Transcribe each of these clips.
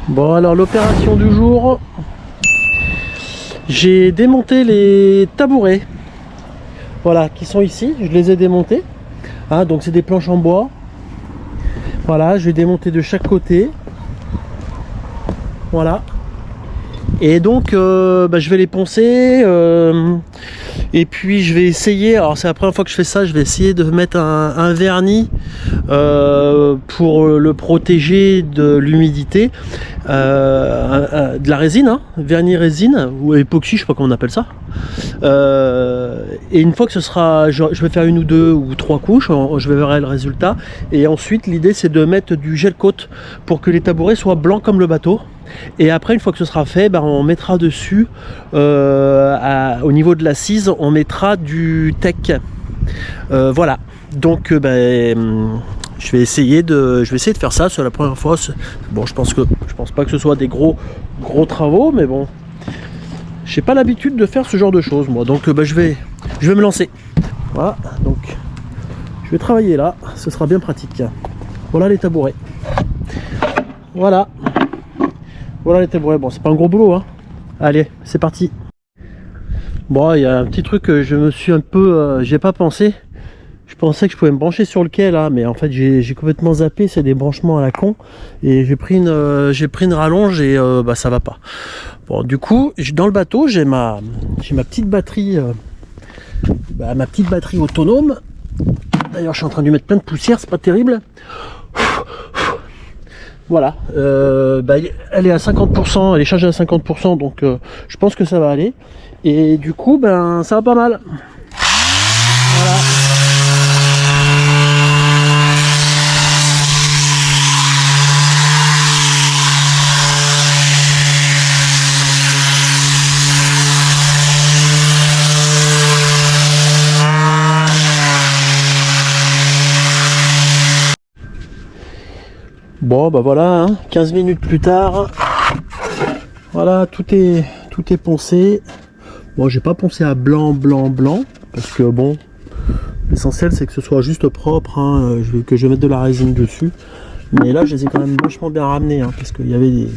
Bon, alors l'opération du jour, j'ai démonté les tabourets, voilà, qui sont ici. Je les ai démontés, hein, donc c'est des planches en bois. Voilà, je vais démonter de chaque côté, voilà. Et donc je vais les poncer, et puis je vais essayer, alors c'est la première fois que je fais ça, je vais essayer de mettre un vernis pour le protéger de l'humidité, de la résine, hein, vernis résine ou époxy, je sais pas comment on appelle ça. Et une fois que ce sera, je vais faire une ou deux ou trois couches, je verrai le résultat. Et ensuite l'idée c'est de mettre du gel coat pour que les tabourets soient blancs comme le bateau. Et après, une fois que ce sera fait, on mettra dessus, au niveau de l'assise, on mettra du tech. Voilà. Donc, je vais essayer de faire ça. C'est la première fois. Bon, je pense pas que ce soit des gros travaux, mais bon, j'ai pas l'habitude de faire ce genre de choses, moi. Donc, je vais me lancer. Voilà. Donc, je vais travailler là. Ce sera bien pratique. Voilà les tabourets. Voilà. Voilà les tabourets, bon c'est pas un gros boulot, hein. Allez, c'est parti. Bon, il y a un petit truc que je me suis un peu, j'ai pas pensé. Je pensais que je pouvais me brancher sur le quai là, mais en fait j'ai complètement zappé, c'est des branchements à la con. Et j'ai pris une rallonge et ça va pas. Bon, du coup, dans le bateau, j'ai ma petite batterie, ma petite batterie autonome. D'ailleurs, je suis en train de lui mettre plein de poussière, c'est pas terrible. Voilà, elle est à 50%, elle est chargée à 50%, donc je pense que ça va aller. Et du coup, ça va pas mal. Voilà. Bon voilà, hein, 15 minutes plus tard, voilà, tout est poncé. Bon, j'ai pas poncé à blanc, parce que bon, l'essentiel c'est que ce soit juste propre, hein, que je mette de la résine dessus. Mais là, je les ai quand même vachement bien ramenés, hein, parce qu'il y avait il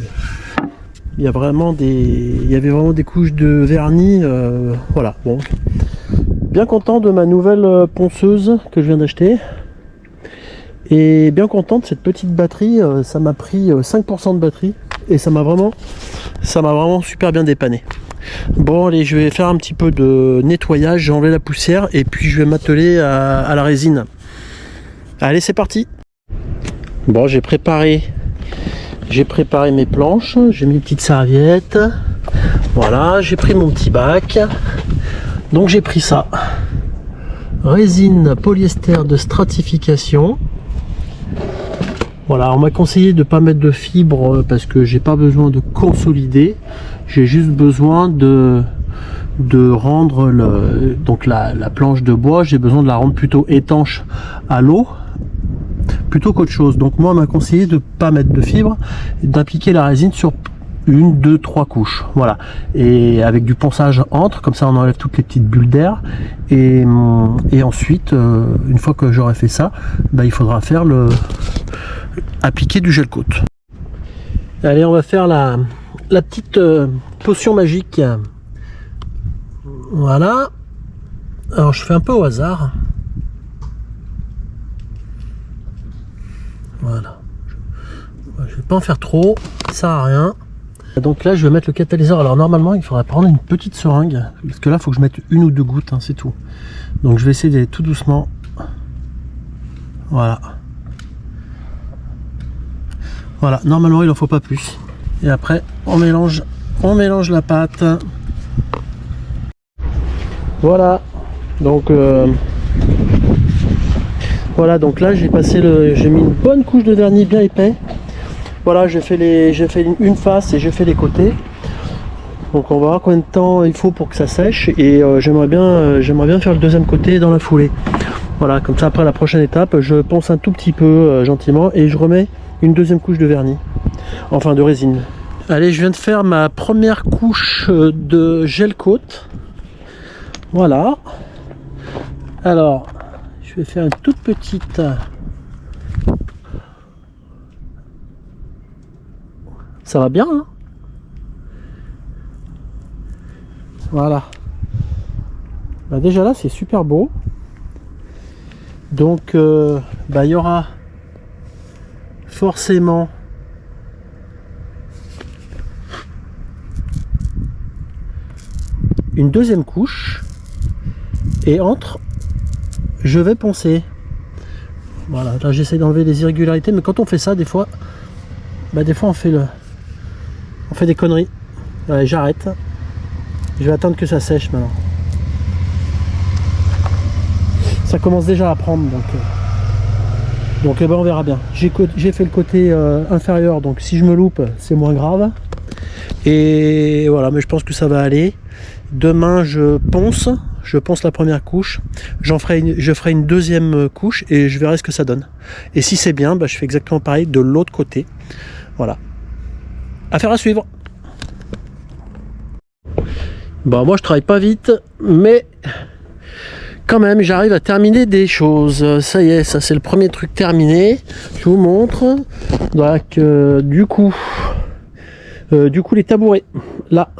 y avait vraiment des couches de vernis, voilà, bon. Bien content de ma nouvelle ponceuse que je viens d'acheter. Et bien content de cette petite batterie, ça m'a pris 5% de batterie et ça m'a vraiment super bien dépanné. Bon allez, je vais faire un petit peu de nettoyage, j'ai enlevé la poussière et puis je vais m'atteler à la résine. Allez, c'est parti. Bon, j'ai préparé mes planches, j'ai mis une petite serviette. Voilà, j'ai pris mon petit bac. Donc j'ai pris ça. Résine polyester de stratification. Voilà, on m'a conseillé de ne pas mettre de fibre parce que j'ai pas besoin de consolider, j'ai juste besoin de rendre la planche de bois, j'ai besoin de la rendre plutôt étanche à l'eau plutôt qu'autre chose. Donc moi on m'a conseillé de ne pas mettre de fibre, d'appliquer la résine sur une, deux, trois couches, voilà, et avec du ponçage entre, comme ça on enlève toutes les petites bulles d'air, et ensuite une fois que j'aurai fait ça, il faudra faire appliquer du gel coat. Allez, on va faire la petite potion magique. Voilà, alors je fais un peu au hasard, voilà, je vais pas en faire trop, ça sert à rien. Donc là je vais mettre le catalyseur. Alors normalement il faudrait prendre une petite seringue, parce que là il faut que je mette une ou deux gouttes, hein, c'est tout. Donc je vais essayer d'aller tout doucement. Voilà. Voilà, normalement il en faut pas plus. Et après on mélange la pâte. Voilà. Donc voilà, donc là j'ai mis une bonne couche de vernis bien épais. Voilà, j'ai fait une face et j'ai fait les côtés. Donc on va voir combien de temps il faut pour que ça sèche, et j'aimerais bien faire le deuxième côté dans la foulée. Voilà, comme ça après la prochaine étape, je ponce un tout petit peu gentiment et je remets une deuxième couche de vernis, enfin de résine. Allez, je viens de faire ma première couche de gel coat. Voilà. Alors, je vais faire une toute petite Ça va bien, hein? Voilà. Bah déjà là, c'est super beau. Donc, bah, il y aura forcément une deuxième couche. Et entre, je vais poncer. Voilà, là j'essaie d'enlever les irrégularités, mais quand on fait ça, des fois, bah des fois on fait des conneries. Allez, j'arrête. Je vais attendre que ça sèche maintenant. Ça commence déjà à prendre, donc eh ben, on verra bien. J'ai fait le côté inférieur, donc si je me loupe, c'est moins grave. Et voilà, mais je pense que ça va aller. Demain, je ponce la première couche. Je ferai une deuxième couche et je verrai ce que ça donne. Et si c'est bien, bah, je fais exactement pareil de l'autre côté. Voilà. Affaire à suivre. Bon, moi je travaille pas vite, mais quand même j'arrive à terminer des choses. Ça y est, ça c'est le premier truc terminé. Je vous montre. Donc du coup les tabourets là.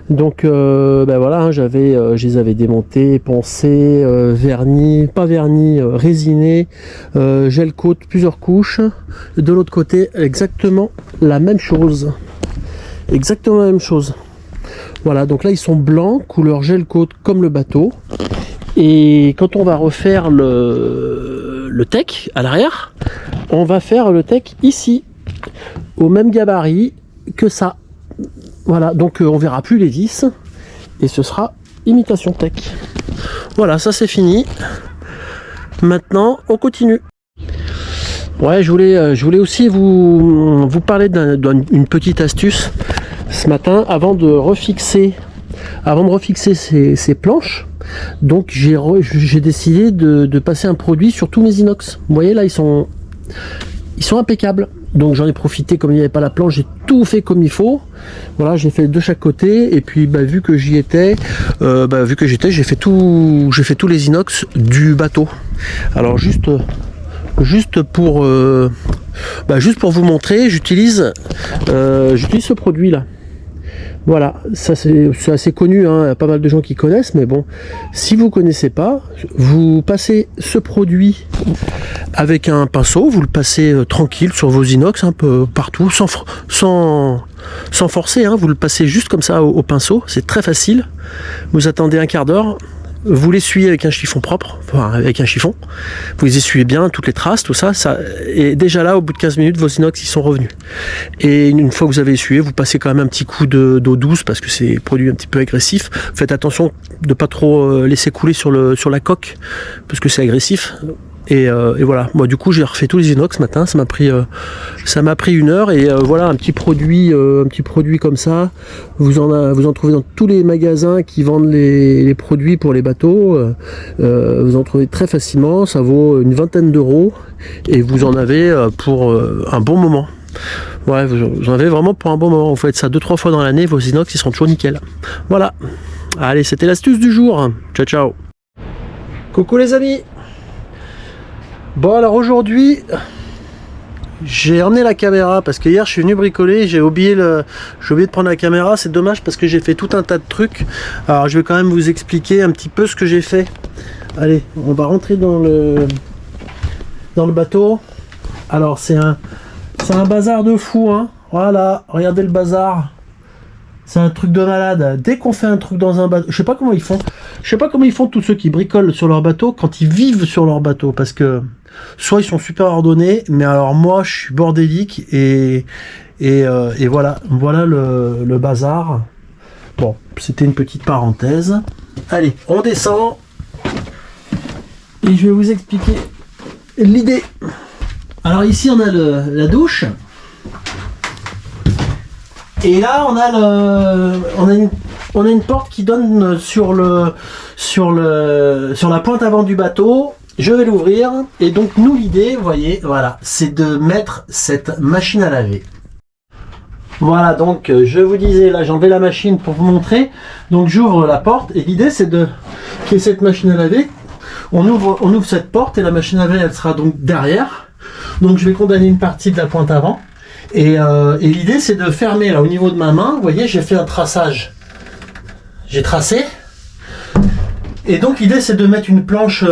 Donc ben voilà, hein, je les avais démontés, poncés, vernis, pas vernis, résinés, gel coat, plusieurs couches. De l'autre côté, exactement la même chose. Exactement la même chose. Voilà, donc là ils sont blancs, couleur gel coat comme le bateau. Et quand on va refaire le tech à l'arrière, on va faire le tech ici, au même gabarit que ça. Voilà, donc on verra plus les vis et ce sera imitation tech. Voilà, ça c'est fini. Maintenant, on continue. Ouais, je voulais aussi vous parler d'une petite astuce ce matin avant de refixer ces planches. Donc j'ai décidé de passer un produit sur tous mes inox. Vous voyez là, ils sont impeccables. Donc j'en ai profité, comme il n'y avait pas la planche, j'ai tout fait comme il faut. Voilà, j'ai fait de chaque côté et puis bah, vu que j'étais, j'ai fait tous les inox du bateau. Alors juste pour vous montrer, j'utilise ce produit là. Voilà, ça c'est assez connu, hein, il y a pas mal de gens qui connaissent, mais bon, si vous connaissez pas, vous passez ce produit avec un pinceau, vous le passez tranquille sur vos inox un peu partout, sans forcer, hein, vous le passez juste comme ça au pinceau, c'est très facile. Vous attendez un quart d'heure, vous l'essuyez avec un chiffon propre, enfin avec un chiffon, vous les essuyez bien, toutes les traces, tout ça, et déjà là, au bout de 15 minutes, vos inox ils sont revenus. Et une fois que vous avez essuyé, vous passez quand même un petit coup d'eau douce, parce que c'est un produit un petit peu agressif. Faites attention de pas trop laisser couler sur la coque, parce que c'est agressif. Et voilà, moi du coup j'ai refait tous les inox ce matin, ça m'a pris 1 heure et voilà un petit produit comme ça, vous en trouvez dans tous les magasins qui vendent les produits pour les bateaux, vous en trouvez très facilement, ça vaut une vingtaine d'euros et vous en avez pour un bon moment. Ouais, vous en avez vraiment pour un bon moment, vous faites ça 2-3 fois dans l'année, vos inox ils seront toujours nickel. Voilà, allez, c'était l'astuce du jour, ciao ciao. Coucou les amis. Bon alors aujourd'hui j'ai emmené la caméra parce que hier je suis venu bricoler, j'ai oublié de prendre la caméra, c'est dommage parce que j'ai fait tout un tas de trucs. Alors je vais quand même vous expliquer un petit peu ce que j'ai fait. Allez, on va rentrer dans le bateau. Alors c'est un bazar de fou, hein. Voilà, regardez le bazar. C'est un truc de malade. Dès qu'on fait un truc dans un bateau, je sais pas comment ils font. Je sais pas comment ils font tous ceux qui bricolent sur leur bateau quand ils vivent sur leur bateau, parce que soit ils sont super ordonnés, mais alors moi je suis bordélique et voilà le bazar. Bon, c'était une petite parenthèse. Allez, on descend et je vais vous expliquer l'idée. Alors ici on a la douche. Et là, on a une porte qui donne sur la pointe avant du bateau. Je vais l'ouvrir. Et donc, nous, l'idée, vous voyez, voilà, c'est de mettre cette machine à laver. Voilà, donc, je vous disais, là, j'ai enlevé la machine pour vous montrer. Donc, j'ouvre la porte. Et l'idée, c'est qu'il y ait cette machine à laver. On ouvre cette porte et la machine à laver, elle sera donc derrière. Donc, je vais condamner une partie de la pointe avant. Et l'idée c'est de fermer là au niveau de ma main. Vous voyez, j'ai fait un traçage. J'ai tracé. Et donc l'idée c'est de mettre une planche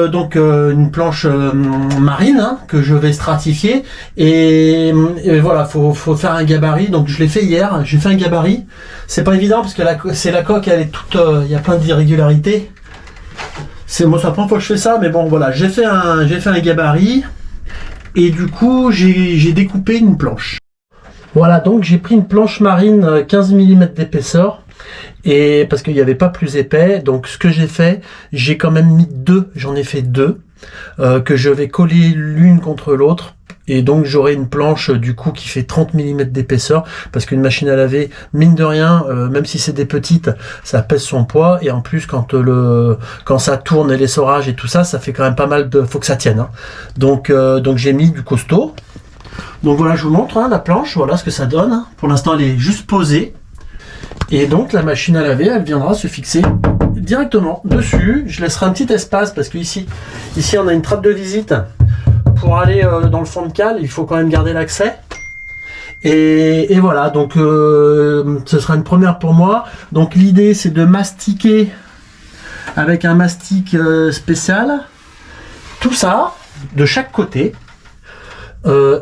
marine hein, que je vais stratifier et voilà, faut faire un gabarit. Donc je l'ai fait hier, j'ai fait un gabarit. C'est pas évident parce que la coque elle est toute, il y a plein d'irrégularités. C'est moi, ça prend fois que je fais ça, mais bon voilà, j'ai fait un gabarit et du coup j'ai découpé une planche. Voilà, donc j'ai pris une planche marine 15 mm d'épaisseur. Et parce qu'il n'y avait pas plus épais, donc ce que j'ai fait, j'ai quand même mis deux, j'en ai fait deux, que je vais coller l'une contre l'autre. Et donc j'aurai une planche du coup qui fait 30 mm d'épaisseur, parce qu'une machine à laver, mine de rien, même si c'est des petites, ça pèse son poids. Et en plus quand ça tourne et l'essorage et tout ça, ça fait quand même pas mal de... faut que ça tienne. Hein. Donc j'ai mis du costaud. Donc voilà, je vous montre hein, la planche, voilà ce que ça donne. Pour l'instant elle est juste posée. Et donc la machine à laver, elle viendra se fixer directement dessus. Je laisserai un petit espace parce que ici on a une trappe de visite. Pour aller dans le fond de cale, il faut quand même garder l'accès. Et voilà, donc ce sera une première pour moi. Donc l'idée c'est de mastiquer avec un mastic spécial. Tout ça de chaque côté.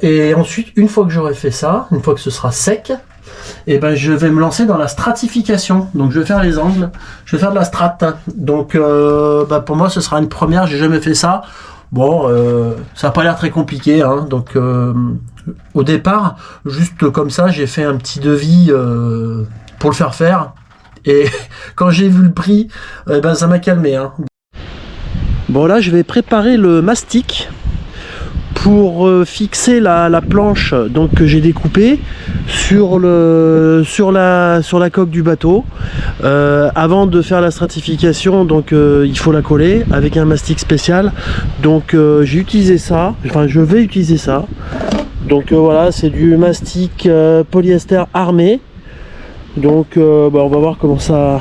Et ensuite, une fois que j'aurai fait ça, une fois que ce sera sec, et ben je vais me lancer dans la stratification. Donc je vais faire les angles, je vais faire de la strat. Donc pour moi ce sera une première, j'ai jamais fait ça. Bon, ça n'a pas l'air très compliqué, hein. Donc au départ, juste comme ça, j'ai fait un petit devis pour le faire. Et quand j'ai vu le prix, ça m'a calmé, hein. Bon là, je vais préparer le mastic pour fixer la planche donc que j'ai découpée sur la coque du bateau. Avant de faire la stratification, donc il faut la coller avec un mastic spécial. Donc j'ai utilisé ça, enfin je vais utiliser ça. Donc voilà, c'est du mastic polyester armé. Donc on va voir comment ça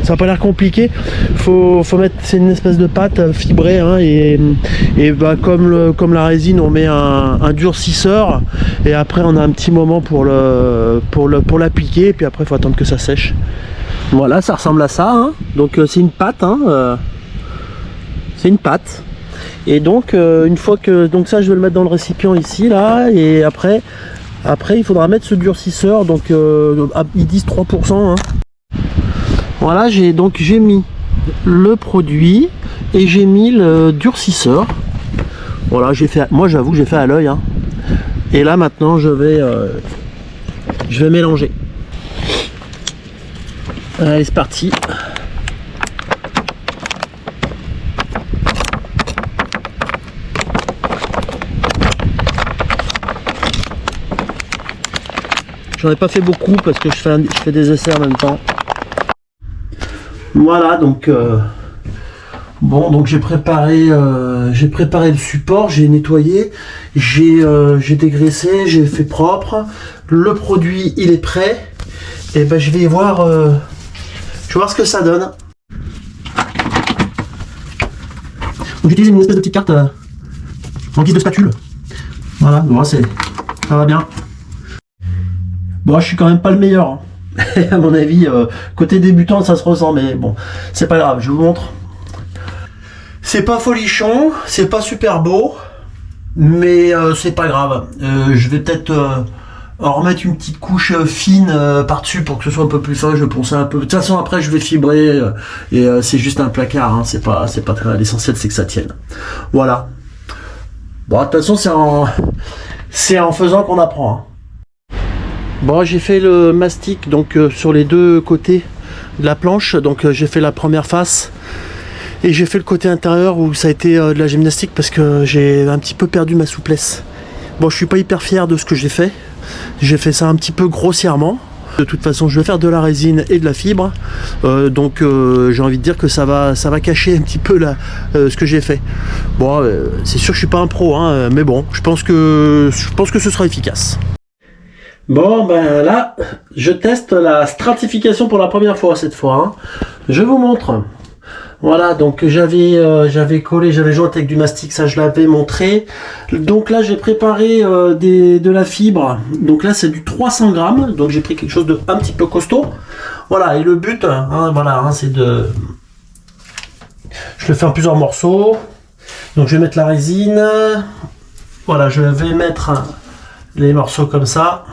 n'a pas l'air compliqué. Faut mettre, c'est une espèce de pâte fibrée hein, et comme la résine, on met un durcisseur et après on a un petit moment pour l'appliquer et puis après il faut attendre que ça sèche. Voilà, ça ressemble à ça hein. Donc c'est une pâte hein, c'est une pâte. Et donc une fois que donc ça je vais le mettre dans le récipient ici là et après il faudra mettre ce durcisseur, donc ils disent 3%. Hein. Voilà, j'ai mis le produit et j'ai mis le durcisseur. Voilà, moi j'avoue que j'ai fait à l'œil. Hein. Et là maintenant je vais mélanger. Allez, c'est parti. J'en ai pas fait beaucoup parce que je fais des essais en même temps. Voilà, donc donc j'ai préparé le support, j'ai nettoyé, j'ai dégraissé, j'ai fait propre. Le produit il est prêt. Et ben je vais voir ce que ça donne. Donc j'utilise une espèce de petite carte en guise de spatule. Voilà, bon, ça va bien. Bon, je suis quand même pas le meilleur. Hein. À mon avis, côté débutant, ça se ressent, mais bon, c'est pas grave, je vous montre. C'est pas folichon, c'est pas super beau, mais c'est pas grave. Je vais peut-être en remettre une petite couche fine par-dessus pour que ce soit un peu plus fin. Je vais poncer un peu. De toute façon, après, je vais fibrer et c'est juste un placard. Hein. C'est pas très. L'essentiel, c'est que ça tienne. Voilà. Bon, de toute façon, c'est en faisant qu'on apprend. Hein. Bon, j'ai fait le mastic donc sur les deux côtés de la planche. Donc j'ai fait la première face et j'ai fait le côté intérieur où ça a été de la gymnastique parce que j'ai un petit peu perdu ma souplesse. Bon, je suis pas hyper fier de ce que j'ai fait. J'ai fait ça un petit peu grossièrement. De toute façon, je vais faire de la résine et de la fibre. Donc j'ai envie de dire que ça va cacher un petit peu ce que j'ai fait. Bon, c'est sûr que je suis pas un pro, hein, mais bon, je pense que ce sera efficace. Bon, ben là, je teste la stratification pour la première fois cette fois. Hein. Je vous montre. Voilà, donc j'avais collé, j'avais joint avec du mastic, ça je l'avais montré. Donc là j'ai préparé de la fibre. Donc là c'est du 300 grammes, donc j'ai pris quelque chose de un petit peu costaud. Voilà, et le but, c'est de... Je le fais en plusieurs morceaux. Donc je vais mettre la résine. Voilà, je vais mettre les morceaux comme ça.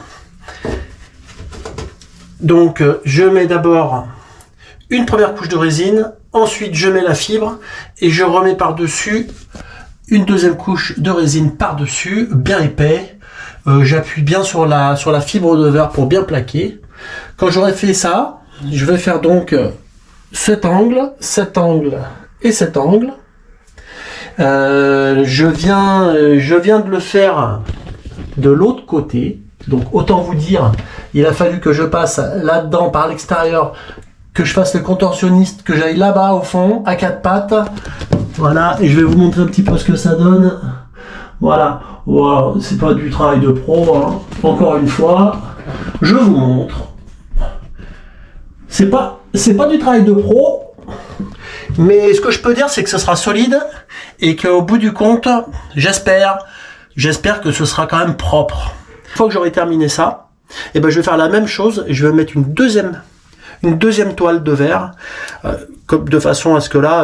Donc je mets d'abord une première couche de résine. Ensuite, je mets la fibre et je remets par-dessus une deuxième couche de résine par-dessus, bien épais. J'appuie bien sur la fibre de verre pour bien plaquer. Quand j'aurai fait ça, je vais faire donc cet angle et cet angle. Je viens de le faire de l'autre côté. Donc autant vous dire, il a fallu que je passe là-dedans par l'extérieur, que je fasse le contorsionniste, que j'aille là-bas au fond, à quatre pattes. Voilà, et je vais vous montrer un petit peu ce que ça donne. Voilà, voilà, c'est pas du travail de pro, hein. Encore une fois, je vous montre. C'est pas du travail de pro, mais ce que je peux dire, c'est que ce sera solide et qu'au bout du compte, j'espère que ce sera quand même propre. Une fois que j'aurai terminé ça, et ben je vais faire la même chose. Je vais mettre une deuxième toile de verre, de façon à ce que là,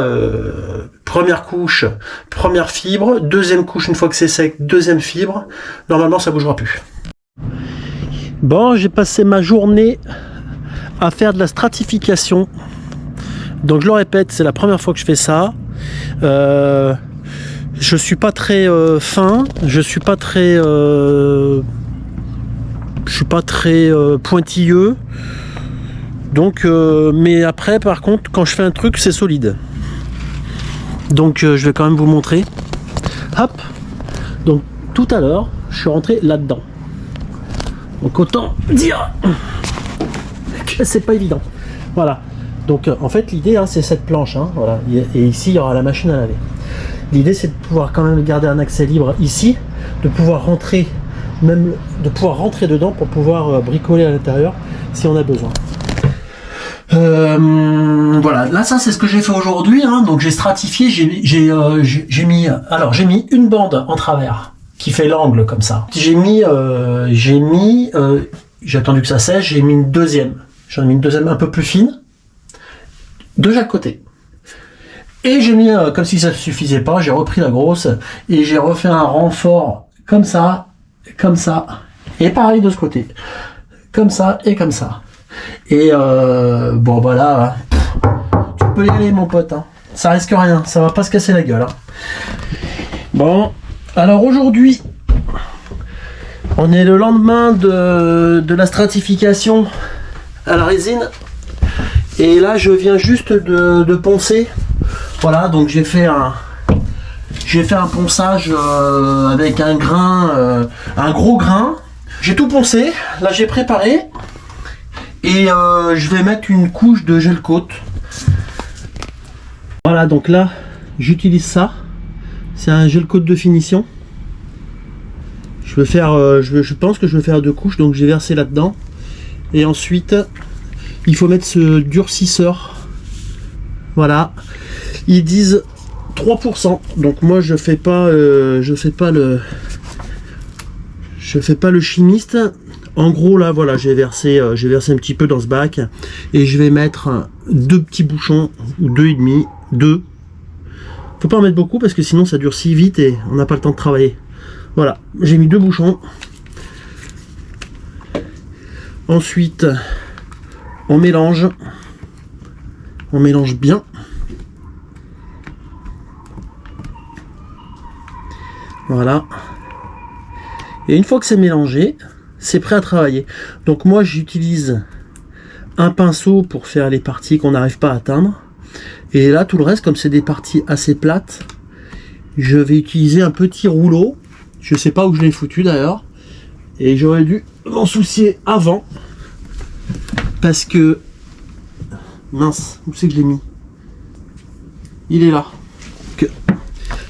première couche, première fibre, deuxième couche une fois que c'est sec, deuxième fibre. Normalement, ça bougera plus. Bon, j'ai passé ma journée à faire de la stratification. Donc je le répète, c'est la première fois que je fais ça. Je suis pas très fin, je suis pas très pointilleux. Donc, mais après, par contre, quand je fais un truc, c'est solide. Donc, je vais quand même vous montrer. Hop. Donc, tout à l'heure, je suis rentré là-dedans. Donc, autant dire que c'est pas évident. Voilà. Donc, en fait, l'idée, c'est cette planche. Voilà. Et ici, il y aura la machine à laver. L'idée, c'est de pouvoir quand même garder un accès libre ici, de pouvoir rentrer, dedans pour pouvoir bricoler à l'intérieur si on a besoin. Voilà, là ça c'est ce que j'ai fait aujourd'hui, donc j'ai stratifié, j'ai mis une bande en travers qui fait l'angle comme ça. J'ai attendu que ça sèche, j'en ai mis une deuxième un peu plus fine de chaque côté. Et j'ai mis, comme si ça ne suffisait pas, j'ai repris la grosse et j'ai refait un renfort comme ça, et pareil de ce côté, comme ça et comme ça. Et bon voilà, tu peux y aller mon pote, ça risque rien, ça va pas se casser la gueule. Bon, alors aujourd'hui, on est le lendemain de la stratification à la résine, et là je viens juste de poncer. Voilà, donc j'ai fait un ponçage avec un gros grain. J'ai tout poncé, là j'ai préparé. Et je vais mettre une couche de gel coat. Voilà, donc là, j'utilise ça. C'est un gel coat de finition. Je vais faire, je pense que je vais faire 2 couches, donc j'ai versé là-dedans. Et ensuite, il faut mettre ce durcisseur. Voilà. Ils disent 3%. Donc moi, je fais pas le chimiste. En gros là voilà, j'ai versé un petit peu dans ce bac et je vais mettre 2 petits bouchons ou 2,5. Faut pas en mettre beaucoup parce que sinon ça durcit vite et on n'a pas le temps de travailler. Voilà, j'ai mis 2 bouchons. Ensuite on mélange bien. Voilà. Et une fois que c'est mélangé, c'est prêt à travailler. Donc moi j'utilise un pinceau pour faire les parties qu'on n'arrive pas à atteindre. Et là tout le reste, comme c'est des parties assez plates, je vais utiliser un petit rouleau. Je sais pas où je l'ai foutu d'ailleurs. Et j'aurais dû m'en soucier avant. Parce que... Mince, où c'est que je l'ai mis? Il est là.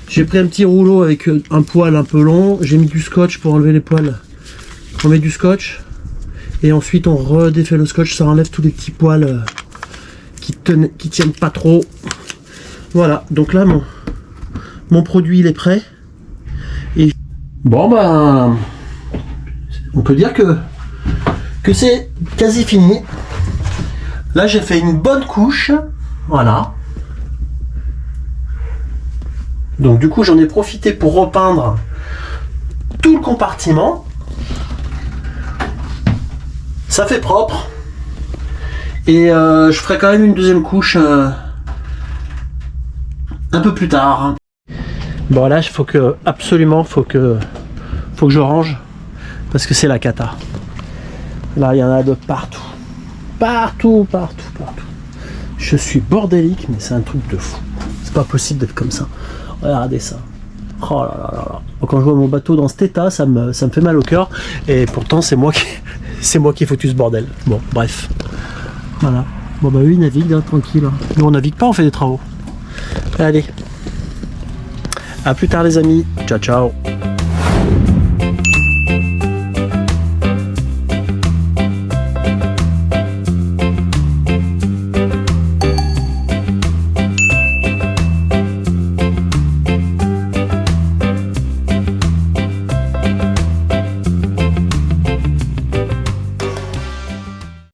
J'ai pris un petit rouleau avec un poil un peu long. J'ai mis du scotch pour enlever les poils. On met du scotch et ensuite on redéfait le scotch, ça enlève tous les petits poils qui tiennent pas trop. Voilà, donc là mon produit il est prêt. Et bon ben on peut dire que c'est quasi fini. Là j'ai fait une bonne couche. Voilà. Donc du coup j'en ai profité pour repeindre tout le compartiment. Ça fait propre. Et je ferai quand même une deuxième couche un peu plus tard. Bon là absolument faut que je range parce que c'est la cata. Là il y en a de partout. Partout. Je suis bordélique mais c'est un truc de fou. C'est pas possible d'être comme ça. Regardez ça. Oh là là là là. Quand je vois mon bateau dans cet état, ça me fait mal au cœur. Et pourtant c'est moi qui ai foutu ce bordel. Bon bref. Voilà. Bon bah oui, il navigue hein, tranquille. Nous on navigue pas, on fait des travaux. Allez. À plus tard les amis. Ciao ciao.